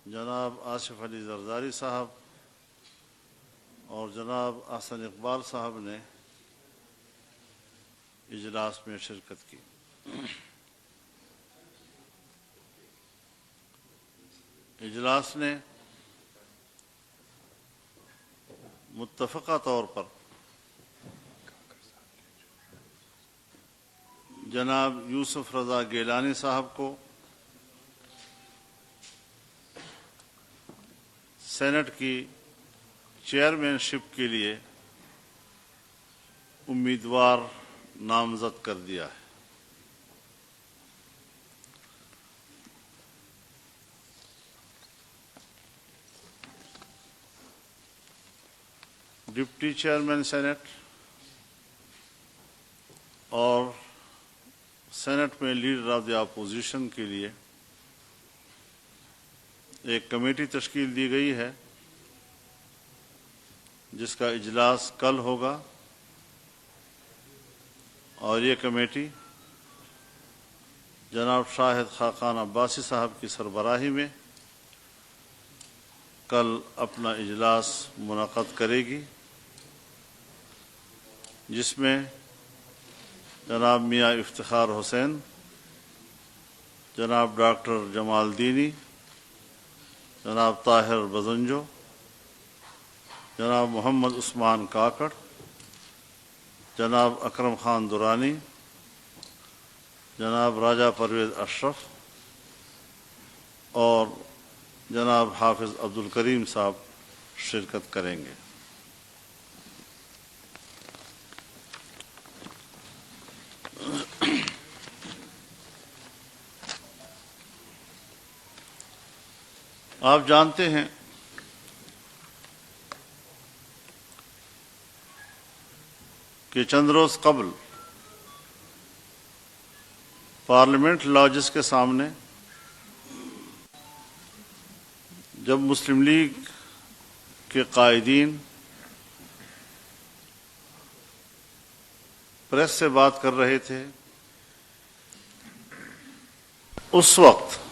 جناب آصف علی زرداری صاحب اور جناب احسن اقبال صاحب نے اجلاس میں شرکت کی۔ اجلاس نے متفقہ طور پر جناب یوسف رضا گیلانی صاحب کو سینٹ کی چیئرمین شپ کے لیے امیدوار نامزد کر دیا ہے۔ ڈپٹی چیئرمین سینٹ اور سینٹ میں لیڈر آف دی اپوزیشن کے لیے ایک کمیٹی تشکیل دی گئی ہے، جس کا اجلاس کل ہوگا، اور یہ کمیٹی جناب شاہد خاقان عباسی صاحب کی سربراہی میں کل اپنا اجلاس منعقد کرے گی، جس میں جناب میاں افتخار حسین، جناب ڈاکٹر جمال دینی، جناب طاہر بزنجو، جناب محمد عثمان کاکڑ، جناب اکرم خان درانی، جناب راجہ پرویز اشرف اور جناب حافظ عبدالکریم صاحب شرکت کریں گے۔ آپ جانتے ہیں کہ چند روز قبل پارلیمنٹ لاجز کے سامنے جب مسلم لیگ کے قائدین پریس سے بات کر رہے تھے، اس وقت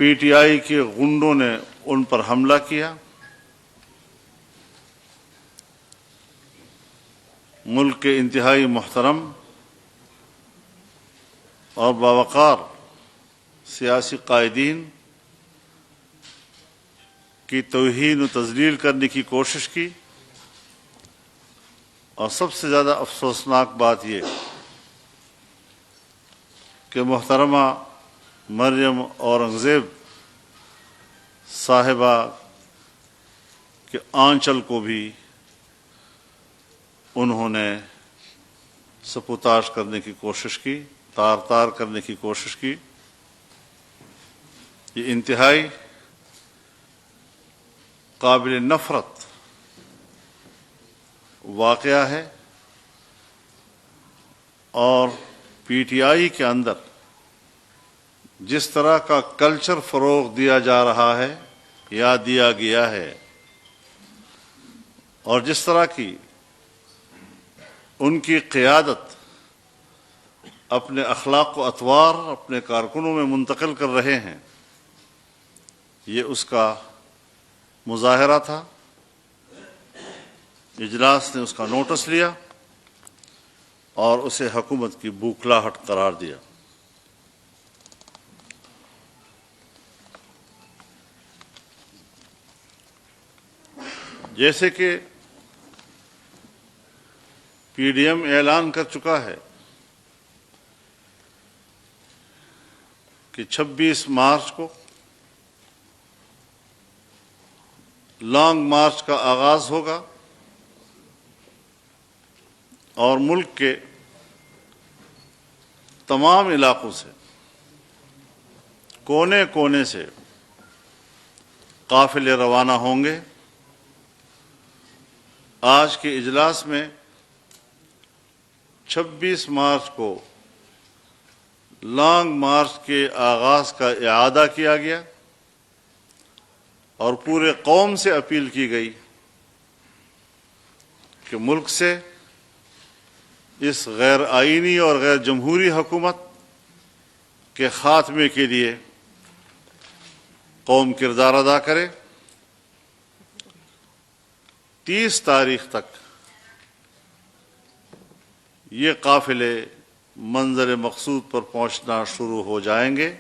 پی ٹی آئی کے غنڈوں نے ان پر حملہ کیا، ملک کے انتہائی محترم اور باوقار سیاسی قائدین کی توہین و تذلیل کرنے کی کوشش کی، اور سب سے زیادہ افسوسناک بات یہ کہ محترمہ مریم اورنگزیب صاحبہ کے آنچل کو بھی انہوں نے سپوتاش کرنے کی کوشش کی، تار تار کرنے کی کوشش کی۔ یہ انتہائی قابل نفرت واقعہ ہے، اور پی ٹی آئی کے اندر جس طرح کا کلچر فروغ دیا جا رہا ہے یا دیا گیا ہے، اور جس طرح کی ان کی قیادت اپنے اخلاق و اطوار اپنے کارکنوں میں منتقل کر رہے ہیں، یہ اس کا مظاہرہ تھا۔ اجلاس نے اس کا نوٹس لیا اور اسے حکومت کی بوکھلاہٹ قرار دیا۔ جیسے کہ پی ڈی ایم اعلان کر چکا ہے کہ 26 مارچ کو لانگ مارچ کا آغاز ہوگا، اور ملک کے تمام علاقوں سے، کونے کونے سے قافلے روانہ ہوں گے۔ آج کے اجلاس میں 26 مارچ کو لانگ مارچ کے آغاز کا اعادہ کیا گیا، اور پورے قوم سے اپیل کی گئی کہ ملک سے اس غیر آئینی اور غیر جمہوری حکومت کے خاتمے کے لیے قوم کردار ادا کرے۔ 30 تاریخ تک یہ قافلے منظر مقصود پر پہنچنا شروع ہو جائیں گے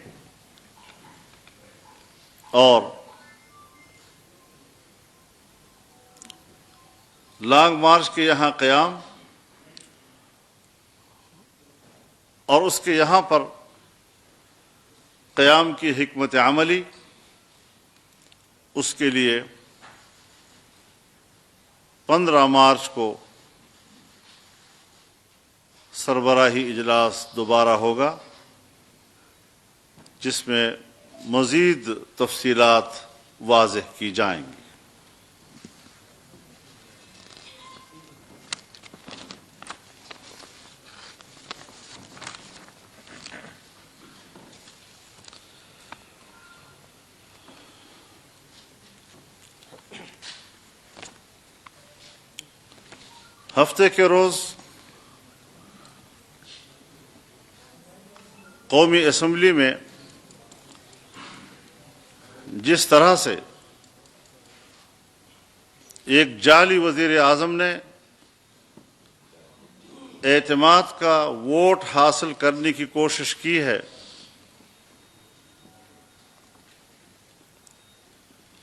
اور لانگ مارچ کے یہاں قیام اور اس کے یہاں پر قیام کی حکمت عملی، اس کے لیے 15 مارچ کو سربراہی اجلاس دوبارہ ہوگا، جس میں مزید تفصیلات واضح کی جائیں گی۔ ہفتے کے روز قومی اسمبلی میں جس طرح سے ایک جعلی وزیر اعظم نے اعتماد کا ووٹ حاصل کرنے کی کوشش کی ہے،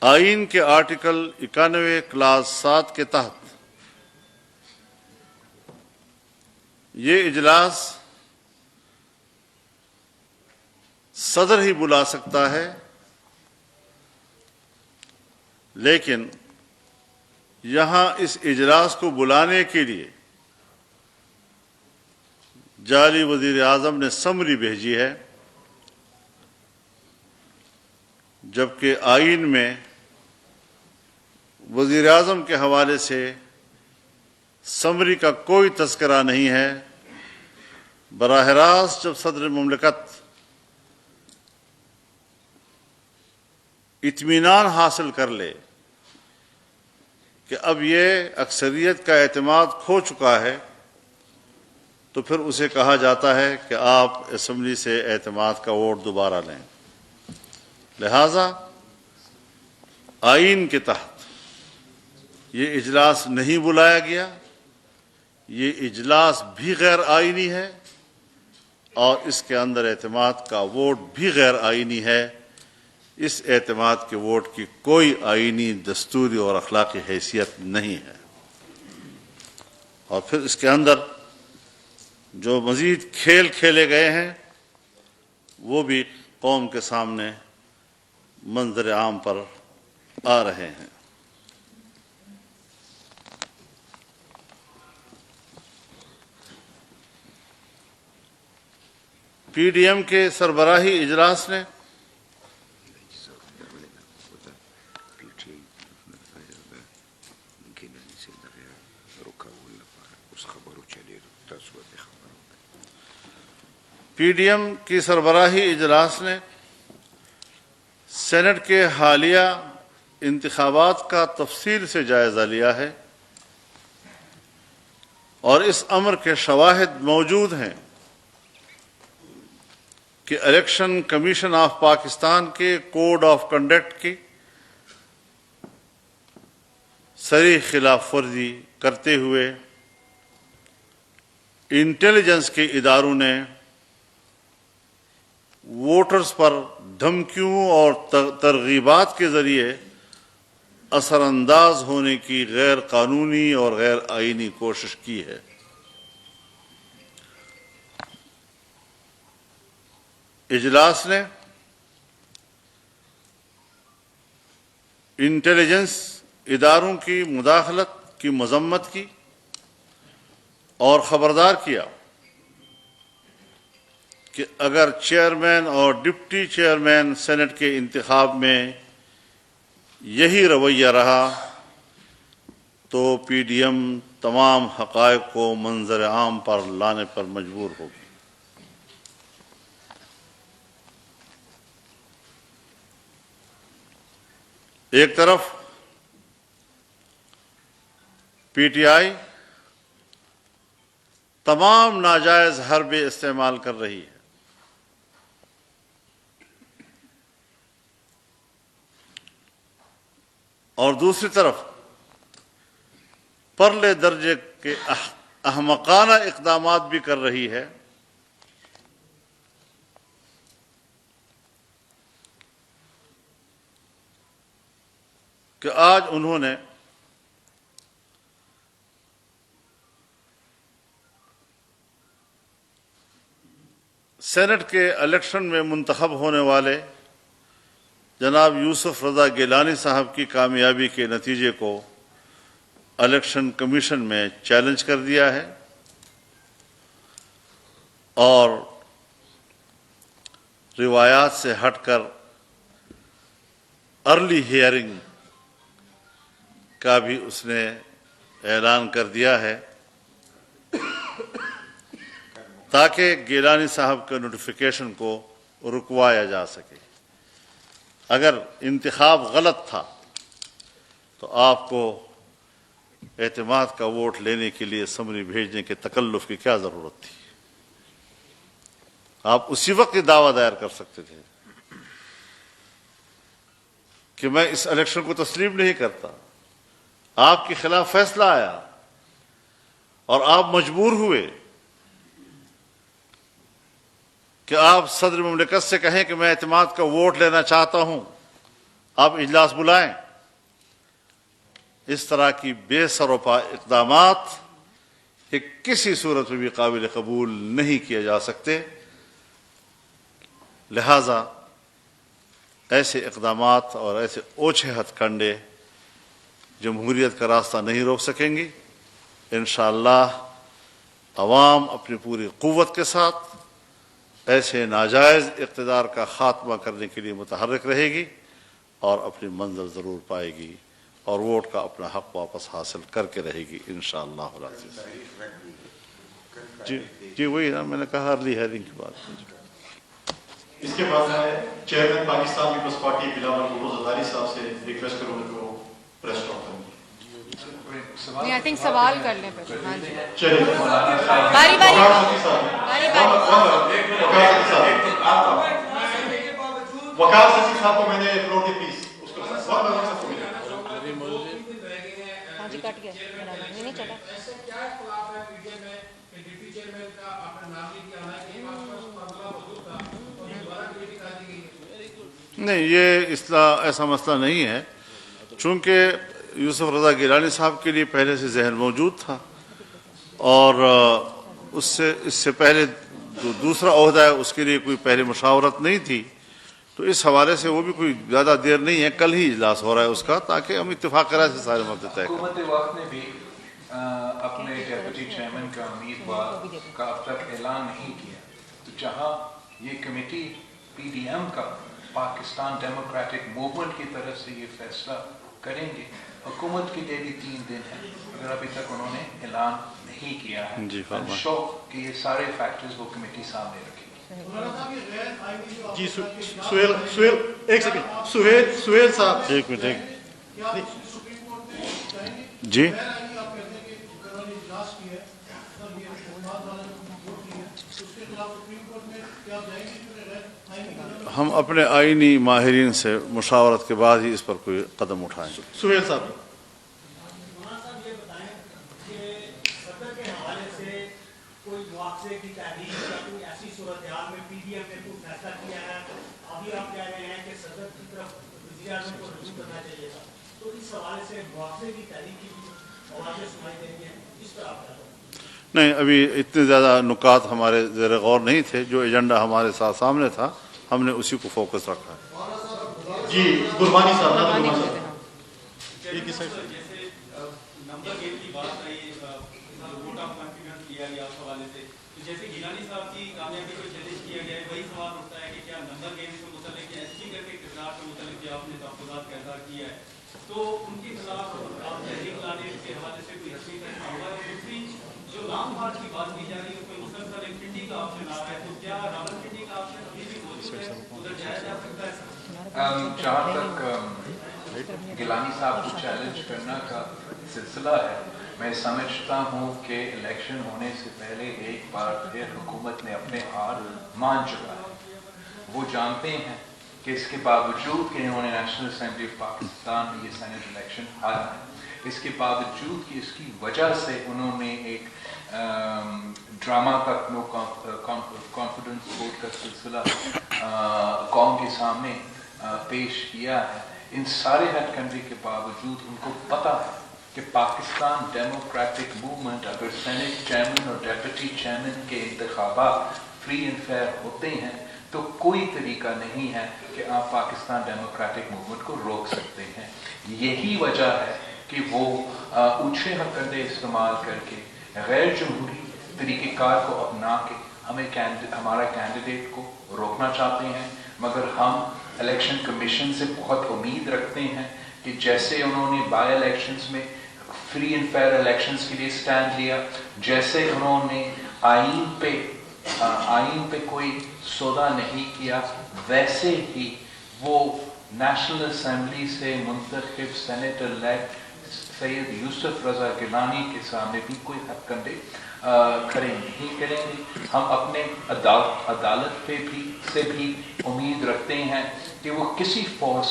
آئین کے آرٹیکل 91 کلاس 7 کے تحت یہ اجلاس صدر ہی بلا سکتا ہے، لیکن یہاں اس اجلاس کو بلانے کے لیے جعلی وزیر اعظم نے سمری بھیجی ہے، جبکہ آئین میں وزیر اعظم کے حوالے سے سمری کا کوئی تذکرہ نہیں ہے۔ براہ راست جب صدر مملکت اطمینان حاصل کر لے کہ اب یہ اکثریت کا اعتماد کھو چکا ہے، تو پھر اسے کہا جاتا ہے کہ آپ اسمبلی سے اعتماد کا ووٹ دوبارہ لیں۔ لہذا آئین کے تحت یہ اجلاس نہیں بلایا گیا، یہ اجلاس بھی غیر آئینی ہے اور اس کے اندر اعتماد کا ووٹ بھی غیر آئینی ہے۔ اس اعتماد کے ووٹ کی کوئی آئینی، دستوری اور اخلاقی حیثیت نہیں ہے۔ اور پھر اس کے اندر جو مزید کھیل کھیلے گئے ہیں وہ بھی قوم کے سامنے منظر عام پر آ رہے ہیں۔ پی ڈی ایم کے سربراہی اجلاس نے سینٹ کے حالیہ انتخابات کا تفصیل سے جائزہ لیا ہے اور اس امر کے شواہد موجود ہیں کہ الیکشن کمیشن آف پاکستان کے کوڈ آف کنڈکٹ کی صریح خلاف ورزی کرتے ہوئے انٹیلیجنس کے اداروں نے ووٹرز پر دھمکیوں اور ترغیبات کے ذریعے اثر انداز ہونے کی غیر قانونی اور غیر آئینی کوشش کی ہے۔ اجلاس نے انٹیلیجنس اداروں کی مداخلت کی مذمت کی اور خبردار کیا کہ اگر چیئرمین اور ڈپٹی چیئرمین سینٹ کے انتخاب میں یہی رویہ رہا تو پی ڈی ایم تمام حقائق کو منظر عام پر لانے پر مجبور ہوگی۔ ایک طرف پی ٹی آئی تمام ناجائز حربے استعمال کر رہی ہے، اور دوسری طرف پرلے درجے کے احمقانہ اقدامات بھی کر رہی ہے. کہ آج انہوں نے سینٹ کے الیکشن میں منتخب ہونے والے جناب یوسف رضا گیلانی صاحب کی کامیابی کے نتیجے کو الیکشن کمیشن میں چیلنج کر دیا ہے اور روایات سے ہٹ کر ارلی ہیئرنگ کا بھی اس نے اعلان کر دیا ہے تاکہ گیلانی صاحب کے نوٹیفیکیشن کو رکوایا جا سکے. اگر انتخاب غلط تھا تو آپ کو اعتماد کا ووٹ لینے کے لیے اسمبلی بھیجنے کے تکلف کی کیا ضرورت تھی؟ آپ اسی وقت یہ دعویٰ دائر کر سکتے تھے کہ میں اس الیکشن کو تسلیم نہیں کرتا. آپ کے خلاف فیصلہ آیا اور آپ مجبور ہوئے کہ آپ صدر مملکت سے کہیں کہ میں اعتماد کا ووٹ لینا چاہتا ہوں، آپ اجلاس بلائیں. اس طرح کی بے سروپا اقدامات کہ کسی صورت میں بھی قابل قبول نہیں کیے جا سکتے. لہذا ایسے اقدامات اور ایسے اوچھے ہتھ کنڈے جمہوریت کا راستہ نہیں روک سکیں گی. انشاءاللہ عوام اپنی پوری قوت کے ساتھ ایسے ناجائز اقتدار کا خاتمہ کرنے کے لیے متحرک رہے گی اور اپنی منزل ضرور پائے گی اور ووٹ کا اپنا حق واپس حاصل کر کے رہے گی انشاءاللہ العزیز. جی وہی نا میں نے کہا ارلی ہیئرنگ کی بات. اس کے بعد میں chairman Pakistan peoples party Bilawal Bhutto Zardari صاحب سے ریکویسٹ کروں گا کہ وہ پریس ٹاک کریں. I think سوال کر لیں پھر. ہاں جی چلیے باری باری وقار سچی صاحب کو میں نے فلور دی پلیز اس کو ہاں جی کٹ گیا نہیں چلا. نہیں یہ ایسا مسئلہ نہیں ہے چونکہ یوسف رضا گیلانی صاحب کے لیے پہلے سے ذہن موجود تھا اور اس سے پہلے جو دوسرا عہدہ ہے اس کے لیے کوئی پہلے مشاورت نہیں تھی. تو اس حوالے سے وہ بھی کوئی زیادہ دیر نہیں ہے، کل ہی اجلاس ہو رہا ہے اس کا تاکہ ہم اتفاق رائے سے سارے مسئلے طے کریں. حکومت وقت نے بھی اپنے ڈیپٹی چیئرمین کا امیدوار کا اب تک اعلان نہیں کیا. تو جہاں یہ کمیٹی پی ڈی ایم کا پاکستان ڈیموکریٹک موومنٹ کی طرف سے یہ فیصلہ کریں گے، حکومت کے لیے بھی 3 دن ہے اگر ابھی تک انہوں نے اعلان نہیں کیا ہے. شو کہ یہ سارے فیکٹرز وہ کمیٹی سامنے رکھے گی. جی سہیل ایک سیکنڈ سہیل صاحب ایک منٹ جی ہم اپنے آئینی ماہرین سے مشاورت کے بعد ہی اس پر کوئی قدم اٹھائیں. سہیل صاحب نہیں ابھی اتنے زیادہ نکات ہمارے زیر غور نہیں تھے. جو ایجنڈا ہمارے ساتھ سامنے تھا ہم نے اسی کو فوکس رکھا ہے. جی قربانی صاحب نمبر گیم کی بات آئی ووٹ آف کانفیڈنس کیا گیا اس حوالے سے جیسے گیلانی صاحب کی کامیابی کو چیلنج کیا گیا ہے وہی سوال اٹھتا ہے کہ کیا نمبر گیم سے متعلق یا اسپیکر کے کردار سے متعلق جو آپ نے تحفظات کا اظہار کیا ہے تو ان کے خلاف آپ تحریک لانے کے حوالے سے کوئی حسین فیصلہ ہوا ہے. دوسری جو لانگ مارچ کی بات کی جا رہی ہے اس میں مسلسل ایک پنڈی کا آپشن آ رہا ہے تو کیا راول پنڈی کا آپشن ابھی بھی موجود ہے ادھر جایا جا سکتا ہے؟ جہاں تک گیلانی صاحب کو چیلنج کرنا کا سلسلہ ہے میں سمجھتا ہوں کہ الیکشن ہونے سے پہلے ایک بار پھر حکومت نے اپنے ہار مان چکا ہے. وہ جانتے ہیں کہ اس کے باوجود کہ انہوں نے نیشنل اسمبلی آف پاکستان میں یہ سینٹ الیکشن ہارا ہے، اس کے باوجود کہ اس کی وجہ سے انہوں نے ایک ڈرامہ کا نو کانفیڈنس ووٹ کا سلسلہ قوم کے سامنے پیش کیا ہے، ان سارے ہیڈ کنٹری کے باوجود ان کو پتہ ہے کہ پاکستان ڈیموکریٹک موومنٹ اگر سینٹ چیئرمین اور ڈیپٹی چیئرمین کے انتخابات فری اینڈ فیئر ہوتے ہیں تو کوئی طریقہ نہیں ہے کہ آپ پاکستان ڈیموکریٹک موومنٹ کو روک سکتے ہیں. یہی وجہ ہے کہ وہ اونچے ہتھکندے استعمال کر کے غیر جمہوری طریقہ کار کو اپنا کے ہمارا کینڈیڈیٹ کو روکنا چاہتے ہیں، مگر ہم الیکشن کمیشن سے بہت امید رکھتے ہیں کہ جیسے انہوں نے بائی الیکشنز میں فری اینڈ فیئر الیکشنز کے لیے سٹینڈ لیا، جیسے انہوں نے آئین پہ کوئی سودا نہیں کیا، ویسے ہی وہ نیشنل اسمبلی سے منتخب سینیٹر لیگ سید یوسف رضا گیلانی کے سامنے بھی کوئی ہتھ کنڈے کھڑے نہیں کریں گے. ہم اپنے عدالت پہ بھی امید رکھتے ہیں کہ وہ کسی فورس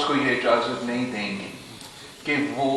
کو یہ اجازت نہیں دیں گے کہ وہ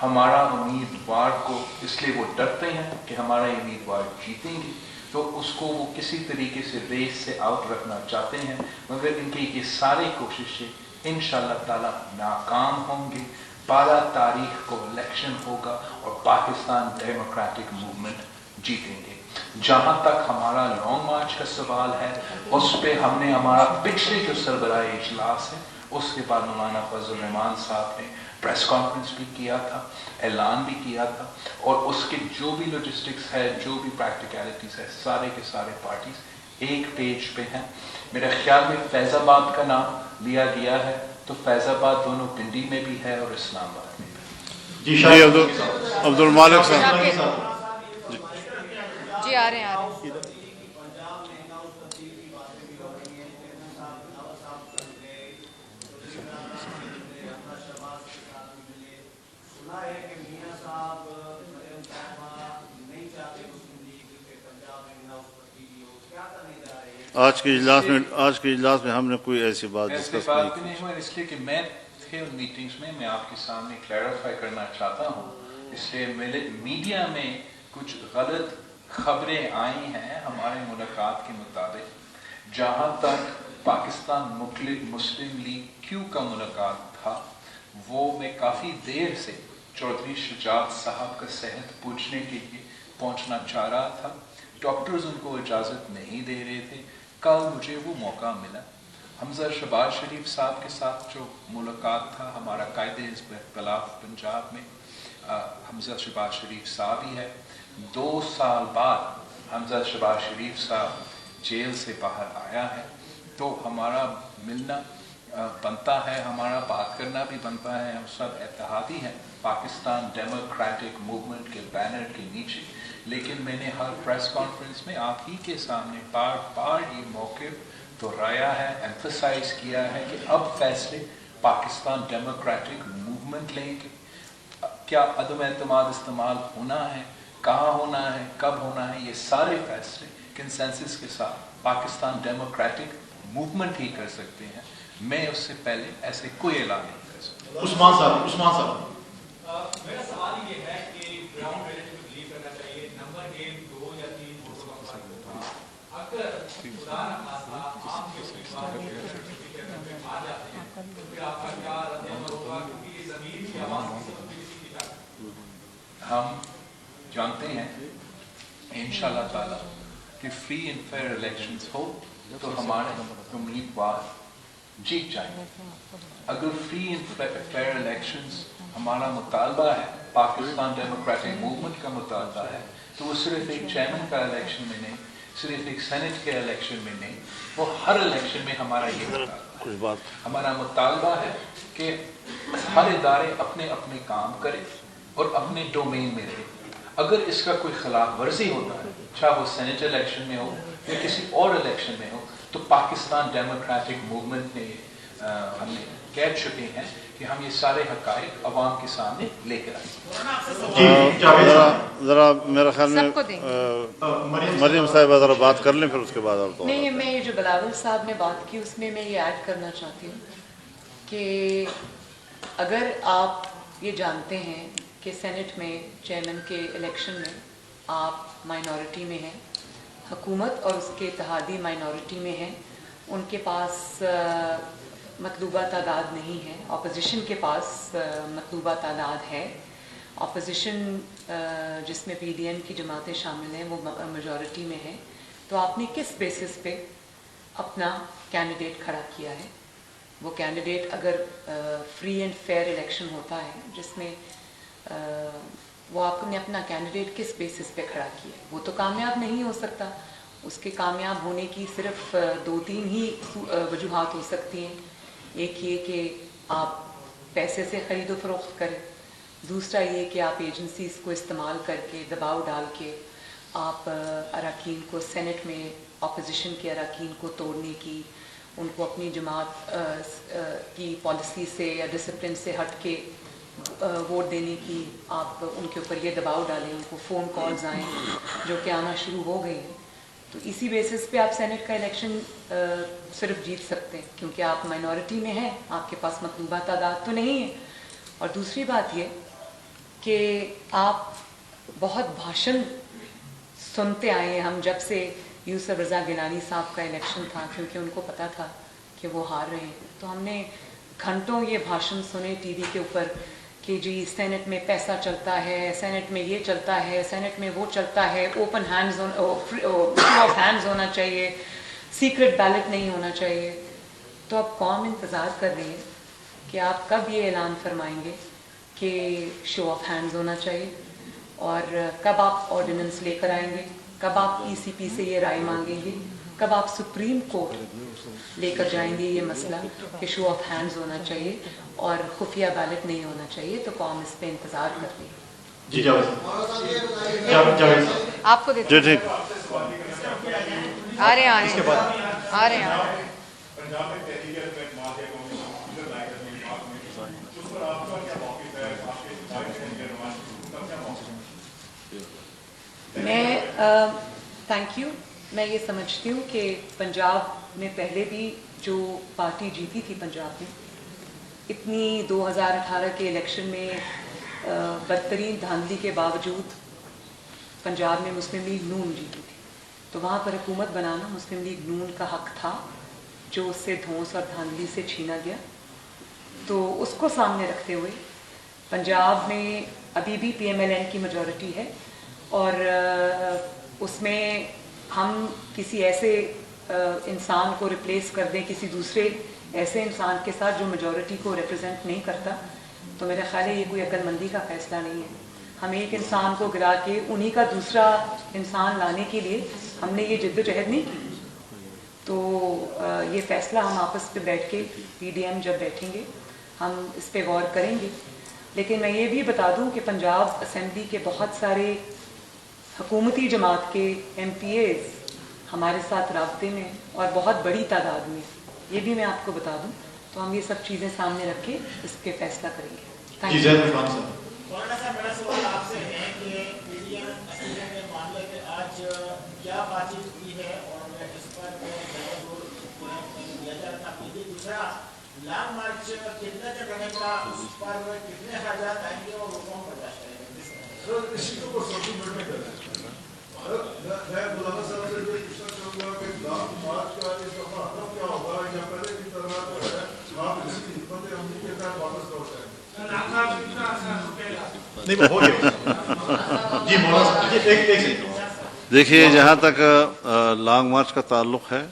ہمارا امیدوار کو، اس لیے وہ ڈرتے ہیں کہ ہمارا امیدوار جیتیں گے تو اس کو وہ کسی طریقے سے ریس سے آؤٹ رکھنا چاہتے ہیں، مگر ان کی یہ ساری کوششیں انشاءاللہ تعالی ناکام ہوں گی. 12 تاریخ کو الیکشن ہوگا اور پاکستان ڈیموکریٹک موومنٹ جیتیں گے. جہاں تک ہمارا لانگ مارچ کا سوال ہے، اس پہ ہم نے ہمارا پچھلے جو سربراہ اجلاس ہے اس کے بعد مولانا فضل الرحمان صاحب نے پریس کانفرنس بھی کیا تھا، اعلان بھی کیا تھا، اور اس کے جو بھی لاجسٹکس ہے، جو بھی پریکٹیکلٹیز ہے، سارے کے سارے پارٹیز ایک پیج پہ ہیں. میرے خیال میں فیض آباد کا نام لیا گیا ہے، تو فیض آباد دونوں پنڈی میں بھی ہے اور اسلام آباد میں بھی. جی عبد المالک صاحب جی آ رہے ہیں. آج کے اجلاس میں ہم نے کوئی ایسی بات ڈسکس نہیں ہوئی، اس لیے کہ میں تھے ان میٹنگز میں آپ کے سامنے کلیریفائی کرنا چاہتا ہوں. اس لیے میڈیا میں کچھ غلط خبریں آئی ہیں ہمارے ملاقات کے مطابق. جہاں تک پاکستان مسلم لیگ کیو کا ملاقات تھا، وہ میں کافی دیر سے چودھری شجاعت صاحب کا صحت پوچھنے کے لیے پہنچنا چاہ رہا تھا. ڈاکٹرز ان کو اجازت نہیں دے رہے تھے. کل مجھے وہ موقع ملا. حمزہ شہباز شریف صاحب کے ساتھ جو ملاقات تھا، ہمارا قائد حزب اختلاف پنجاب میں حمزہ شہباز شریف صاحب ہی ہے. 2 سال بعد حمزہ شہباز شریف صاحب جیل سے باہر آیا ہے، تو ہمارا ملنا بنتا ہے، ہمارا بات کرنا بھی بنتا ہے. ہم سب اتحادی ہیں پاکستان ڈیموکریٹک موومنٹ کے بینر کے نیچے. لیکن میں نے ہر پریس کانفرنس میں آپ ہی کے سامنے بار بار یہ موقف دہرایا ہے، ایمفسائز کیا ہے کہ اب فیصلے پاکستان ڈیموکریٹک موومنٹ لیں گے. کیا عدم اعتماد استعمال ہونا ہے، کہاں ہونا ہے، کب ہونا ہے، یہ سارے فیصلے کنسنسس کے ساتھ پاکستان ڈیموکریٹک موومنٹ ہی کر سکتے ہیں. میں اس سے پہلے ایسے کوئی اعلان نہیں کر سکتا. عثمان صاحب میرا سوال یہ ہے کہ گراؤنڈ ریئلٹی کو بلیو کرنا چاہیے. نمبر گیم 2 یا 3 ووٹوں کا فرق ہوگا. اگر خدا نخواستہ عام کے امیدوار آ جاتے ہیں تو پھر آپ کا کیا رد عمل ہوگا؟ کیونکہ یہ زمین کی آواز ہم جانتے ہیں انشاءاللہ تعالی کہ فری اینڈ فیئر الیکشنز ہو تو ہمارے امیدوار جیت جائیں گے. اگر فری اینڈ فیئر الیکشنز ہمارا مطالبہ ہے، پاکستان ڈیموکریٹک موومنٹ کا مطالبہ ہے، تو وہ صرف ایک چیئرمین کا الیکشن میں نہیں، صرف ایک سینٹ کے الیکشن میں نہیں، وہ ہر الیکشن میں ہمارا یہ مطالبہ ہے. ہمارا مطالبہ ہے کہ ہر ادارے اپنے اپنے کام کرے اور اپنے ڈومین میں رہے. اگر اس کا کوئی خلاف ورزی ہوتا ہے، چاہے وہ سینٹ الیکشن میں ہو یا کسی اور الیکشن میں ہو، تو پاکستان ڈیموکریٹک موومنٹ نے ہم کہہ چکے ہیں کہ ہم یہ سارے حقائق عوام کے سامنے لے کر آئیں گے. ذرا میرا خیال میں سب کو دیں گے. مریم صاحبہ ذرا بات کر لیں پھر اس کے بعد اور تو نہیں، میں یہ جو بلاول صاحب نے بات کی اس میں یہ ایڈ کرنا چاہتی ہوں کہ اگر آپ یہ جانتے ہیں کہ سینٹ میں چیئرمین کے الیکشن میں آپ مائنورٹی میں ہیں، حکومت اور اس کے اتحادی مائنورٹی میں ہیں، ان کے پاس مطلوبہ تعداد نہیں ہے، اپوزیشن کے پاس مطلوبہ تعداد ہے، اپوزیشن جس میں پی ڈی ایم کی جماعتیں شامل ہیں وہ میجورٹی میں ہے، تو آپ نے کس بیسس پہ اپنا کینڈیڈیٹ کھڑا کیا ہے؟ وہ کینڈیڈیٹ اگر فری اینڈ فیئر الیکشن ہوتا ہے جس میں وہ آپ نے اپنا کینڈیڈیٹ کس بیسس پہ کھڑا کیا ہے، وہ تو کامیاب نہیں ہو سکتا. اس کے کامیاب ہونے کی صرف 2-3 ہی وجوہات ہو سکتی ہیں. ایک یہ کہ آپ پیسے سے خرید و فروخت کریں، دوسرا یہ کہ آپ ایجنسیز کو استعمال کر کے دباؤ ڈال کے آپ اراکین کو سینٹ میں اپوزیشن کے اراکین کو توڑنے کی، ان کو اپنی جماعت کی پالیسی سے یا ڈسپلن سے ہٹ کے ووٹ دینے کی آپ ان کے اوپر یہ دباؤ ڈالیں، ان کو فون کالز آئیں جو کہ آنا شروع ہو گئی ہیں. تو اسی بیسس پہ آپ سینٹ کا الیکشن صرف جیت سکتے ہیں کیونکہ آپ مائنورٹی میں ہیں، آپ کے پاس مطلوبہ تعداد تو نہیں ہے. اور دوسری بات یہ کہ آپ بہت بھاشن سنتے آئے ہیں. ہم جب سے یوسف رضا گیلانی صاحب کا الیکشن تھا، کیونکہ ان کو پتہ تھا کہ وہ ہار رہے ہیں، تو ہم نے گھنٹوں یہ بھاشن سنے ٹی وی کے اوپر کہ جی سینٹ میں پیسہ چلتا ہے، سینٹ میں یہ چلتا ہے، سینٹ میں وہ چلتا ہے، اوپن ہینڈز آف ہینڈز ہونا چاہیے، سیکرٹ بیلٹ نہیں ہونا چاہیے. تو اب قوم انتظار کر رہی ہے کہ آپ کب یہ اعلان فرمائیں گے کہ شو آف ہینڈز ہونا چاہیے، اور کب آپ آرڈیننس لے کر آئیں گے، کب آپ ای سی پی سے یہ رائے مانگیں گے، کب آپ سپریم کورٹ لے کر جائیں گے یہ مسئلہ کہ شو آف ہینڈز ہونا چاہیے اور خفیہ بیلٹ نہیں ہونا چاہیے. تو قوم اس پہ انتظار کر رہی ہے. جی جاوید آپ کو دیتے جی ٹھیک. آ رہے ہیں آ رہے ہیں. میں تھینک یو. میں یہ سمجھتی ہوں کہ پنجاب میں پہلے بھی جو پارٹی جیتی تھی پنجاب میں اتنی 2018 کے الیکشن میں بدترین دھاندلی کے باوجود پنجاب میں مسلم لیگ نون جیتی تھی. تو وہاں پر حکومت بنانا مسلم لیگ نون کا حق تھا جو اس سے دھونس اور دھاندلی سے چھینا گیا. تو اس کو سامنے رکھتے ہوئے پنجاب میں ابھی بھی پی ایم ایل این کی میجورٹی ہے، اور اس میں ہم کسی ایسے انسان کو ریپلیس کر دیں کسی دوسرے ایسے انسان کے ساتھ جو میجورٹی کو ریپرزینٹ نہیں کرتا، تو میرا خیال ہے یہ کوئی عقل مندی کا فیصلہ نہیں ہے. ہم ایک انسان کو گرا کے انہی کا دوسرا انسان لانے کے لیے ہم نے یہ جد و جہد نہیں کی. تو یہ فیصلہ ہم آپس پہ بیٹھ کے پی ڈی ایم جب بیٹھیں گے ہم اس پہ غور کریں گے. لیکن میں یہ بھی بتا دوں کہ پنجاب اسمبلی کے بہت سارے حکومتی جماعت کے ایم پی ایز ہمارے ساتھ رابطے میں اور بہت بڑی تعداد میں، یہ بھی میں آپ کو بتا دوں. تو ہم یہ سب چیزیں سامنے رکھ کے اس پہ فیصلہ کریں گے. جی زید عرفان صاحب. مولانا صاحب میرا سوال آپ سے ہے کہ پی ڈی ایم اسمبلی کے معاملے میں آج کیا بات چیت ہوئی ہے اور اس پر دیا جا رہا تھا. دوسرا لانگ مارچ کتنے تک رہے گا، اس پر کتنے اخراجات آئیں گے اور وہ کون برداشت کرے گا؟ اسی کو مولانا صاحب سے پوچھنا چاہوں گا کہ لانگ مارچ کا اس دفعہ حکم کیا ہوگا یا پہلے کی طرح جو ہے آپ اس کی حکمت عملی کے تحت واپس لوٹ جائیں گے؟ نہیں ہو گیا. جی مولانا صاحب جی ایک سیکنڈ. دیکھیے جہاں تک لانگ مارچ کا تعلق ہے،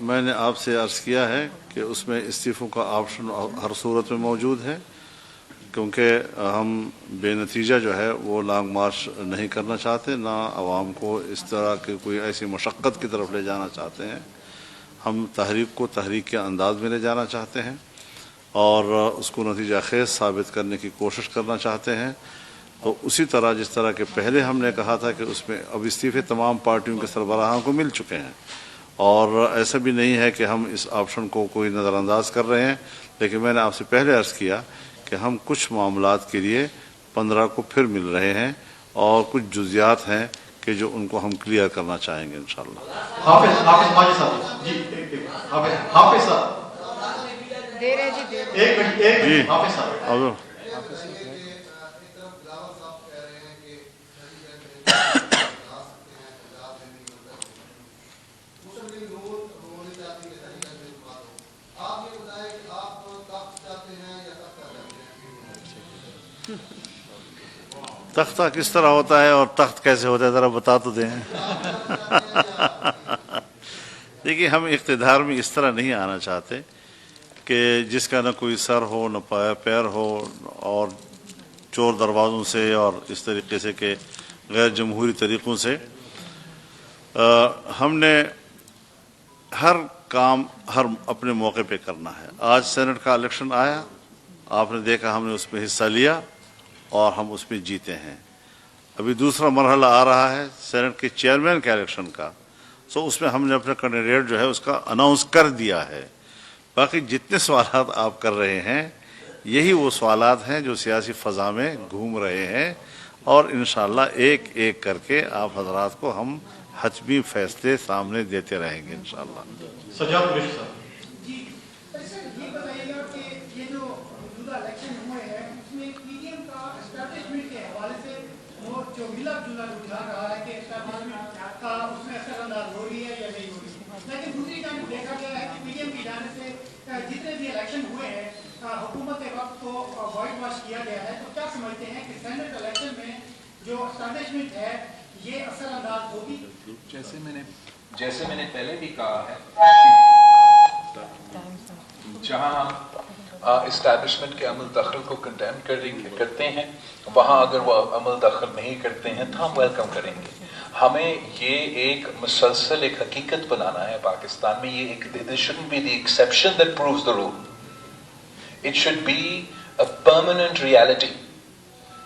میں نے آپ سے عرض کیا ہے کہ اس میں استعفوں کا آپشن ہر صورت میں موجود ہے، کیونکہ ہم بے نتیجہ جو ہے وہ لانگ مارچ نہیں کرنا چاہتے، نہ عوام کو اس طرح کی کوئی ایسی مشقت کی طرف لے جانا چاہتے ہیں. ہم تحریک کو تحریک کے انداز میں لے جانا چاہتے ہیں اور اس کو نتیجہ خیز ثابت کرنے کی کوشش کرنا چاہتے ہیں. تو اسی طرح جس طرح کہ پہلے ہم نے کہا تھا کہ اس میں اب استعفے تمام پارٹیوں کے سربراہوں کو مل چکے ہیں، اور ایسا بھی نہیں ہے کہ ہم اس آپشن کو کوئی نظر انداز کر رہے ہیں، لیکن میں نے آپ سے پہلے عرض کیا کہ ہم کچھ معاملات کے لیے 15 کو پھر مل رہے ہیں اور کچھ جزیات ہیں کہ جو ان کو ہم کلیئر کرنا چاہیں گے انشاءاللہ۔ حافظ ماجد صاحب جی، حافظ صاحب دیر ہے جی، دیر ہے۔ ایک منٹ حافظ صاحب اور تختہ کس طرح ہوتا ہے اور تخت کیسے ہوتا ہے ذرا بتا تو دیں۔ دیکھیے، ہم اقتدار میں اس طرح نہیں آنا چاہتے کہ جس کا نہ کوئی سر ہو نہ پیر ہو، اور چور دروازوں سے اور اس طریقے سے کہ غیر جمہوری طریقوں سے۔ ہم نے ہر کام ہر اپنے موقع پہ کرنا ہے۔ آج سینٹ کا الیکشن آیا، آپ نے دیکھا ہم نے اس میں حصہ لیا اور ہم اس میں جیتے ہیں۔ ابھی دوسرا مرحلہ آ رہا ہے سینٹ کے چیئرمین کے الیکشن کا، سو اس میں ہم نے اپنا کینڈیڈیٹ جو ہے اس کا اناؤنس کر دیا ہے۔ باقی جتنے سوالات آپ کر رہے ہیں یہی وہ سوالات ہیں جو سیاسی فضا میں گھوم رہے ہیں، اور انشاءاللہ ایک ایک کر کے آپ حضرات کو ہم حتمی فیصلے سامنے دیتے رہیں گے انشاءاللہ۔ سجاد قریشی صاحب جی سر، یہ بتائیے گا کہ یہ جو موجودہ الیکشن ہوئے ہیں اس میں پی ڈی ایم کا اسٹیبلشمنٹ کے حوالے سے جو ملا جلا رجحان رہا ہے کہ اسٹیبلشمنٹ کا اس میں اثر انداز ہو رہی ہے یا نہیں ہو رہی ہے، لیکن دوسری جانب دیکھا گیا ہے کہ پی ڈی ایم کی جانب سے جتنے بھی الیکشن ہوئے ہیں حکومت وقت کو وائٹ واش کیا گیا ہے، تو کیا سمجھتے ہیں کہ سینٹ الیکشن میں جو اسٹیبلشمنٹ ہے یہ اثر انداز ہوگی؟ جیسے میں نے پہلے بھی کہا ہے، جہاں ہم اسٹیبلشمنٹ کے عمل دخل کو کنڈیم کرتے ہیں، وہاں اگر وہ عمل دخل نہیں کرتے ہیں تو ہم ویلکم کریں گے۔ ہمیں یہ ایک مسلسل ایک حقیقت بنانا ہے پاکستان میں، یہ ایک this shouldn't be the exception that proves the rule. It should be a permanent reality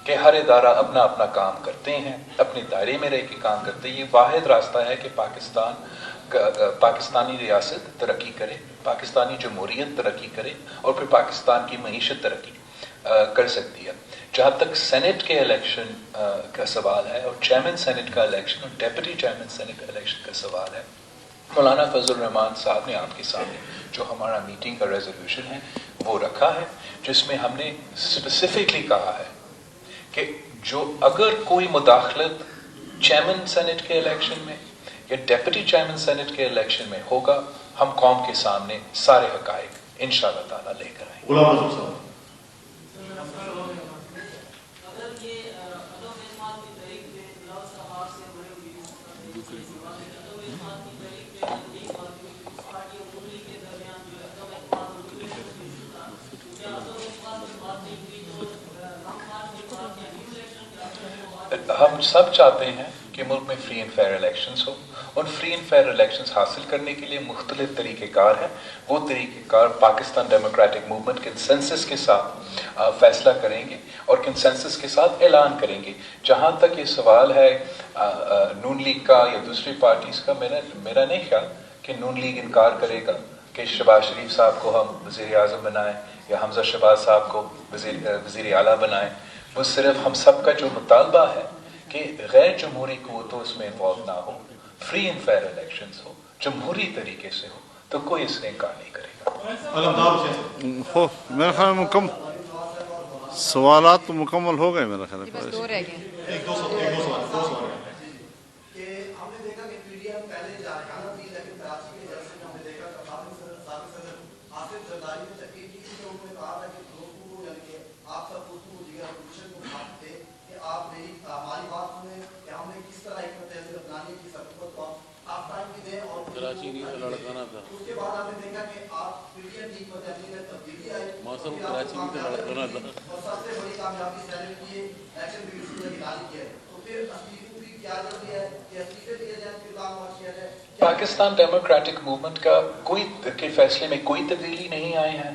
کہ ہر ادارہ اپنا اپنا کام کرتے ہیں، اپنے دائرے میں رہ کے کام کرتے ہیں۔ یہ واحد راستہ ہے کہ پاکستانی ریاست ترقی کرے، پاکستانی جمہوریت ترقی کرے، اور پھر پاکستان کی معیشت ترقی کر سکتی ہے۔ جہاں تک سینٹ کے الیکشن کا سوال ہے اور چیئرمین سینٹ کا الیکشن اور ڈیپٹی چیئرمین سینٹ الیکشن کا سوال ہے، مولانا فضل الرحمان صاحب نے آپ کے سامنے جو ہمارا میٹنگ کا ریزولوشن ہے وہ رکھا ہے، جس میں ہم نے اسپیسیفکلی کہا ہے کہ جو اگر کوئی مداخلت چیئرمین سینٹ کے الیکشن میں یا ڈیپٹی چیئرمین سینٹ کے الیکشن میں ہوگا، ہم قوم کے سامنے سارے حقائق انشاءاللہ تعالیٰ لے کر آئیں گے۔ غلام رسول صاحب ہم سب چاہتے ہیں کہ ملک میں فری اینڈ فیئر الیکشنز ہو، اور فری اینڈ فیئر الیکشنز حاصل کرنے کے لیے مختلف طریقہ کار ہیں۔ وہ طریقہ کار پاکستان ڈیموکریٹک موومنٹ کنسنسس کے ساتھ فیصلہ کریں گے اور کنسنسس کے ساتھ اعلان کریں گے۔ جہاں تک یہ سوال ہے نون لیگ کا یا دوسری پارٹیز کا، میرا نہیں خیال کہ نون لیگ انکار کرے گا کہ شہباز شریف صاحب کو ہم وزیر اعظم بنائیں یا حمزہ شہباز صاحب کو وزیر اعلیٰ بنائیں۔ وہ صرف ہم سب کا جو مطالبہ ہے کہ غیر جمہوری قوتوں اس میں انوالو نہ ہو، فری اینڈ فیئر الیکشنز ہو، جمہوری طریقے سے ہو، تو کوئی اس نے انکار نہیں کرے گا۔ علمدار حسین صاحب میرے خیال میں سوالات تو مکمل ہو گئے میرا خیال جی، بس ہے۔ 2 رہ گئے۔ ایک دو سوال کہ ہم نے دیکھا کہ پی ڈی ایم پہلے جارکانہ تھی، لیکن کراچی کے جلسے میں ہم نے دیکھا کہ سابق صدر آصف زرداری نے تقریر کی تھی کہ انہوں نے کہا تھا کہ دوستوں کو، یعنی کہ آپ سب دوستوں کو جگر اپوزیشن کو بات تھے کہ آپ میری ہماری بات سنیں کہ ہم نے کس طرح حکمت عملی اپنانی کی سبقت کو آپ ٹائم بھی دیں، اور کراچی کی لڑکانا تھا۔ اس کے بعد ہم نے دیکھا کہ آپ پی ڈی ایم کی حکمت عملی میں تبدیلی آئی، موسم کراچی کی لڑکانا تھا، اور سب سے بڑی کامیابی سینٹ کی الیکشن کمیشن نے اعلان کیا ہے۔ تو پھر پاکستان ڈیموکریٹک موومنٹ کے فیصلے میں کوئی تبدیلی نہیں آئے ہیں۔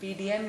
PDM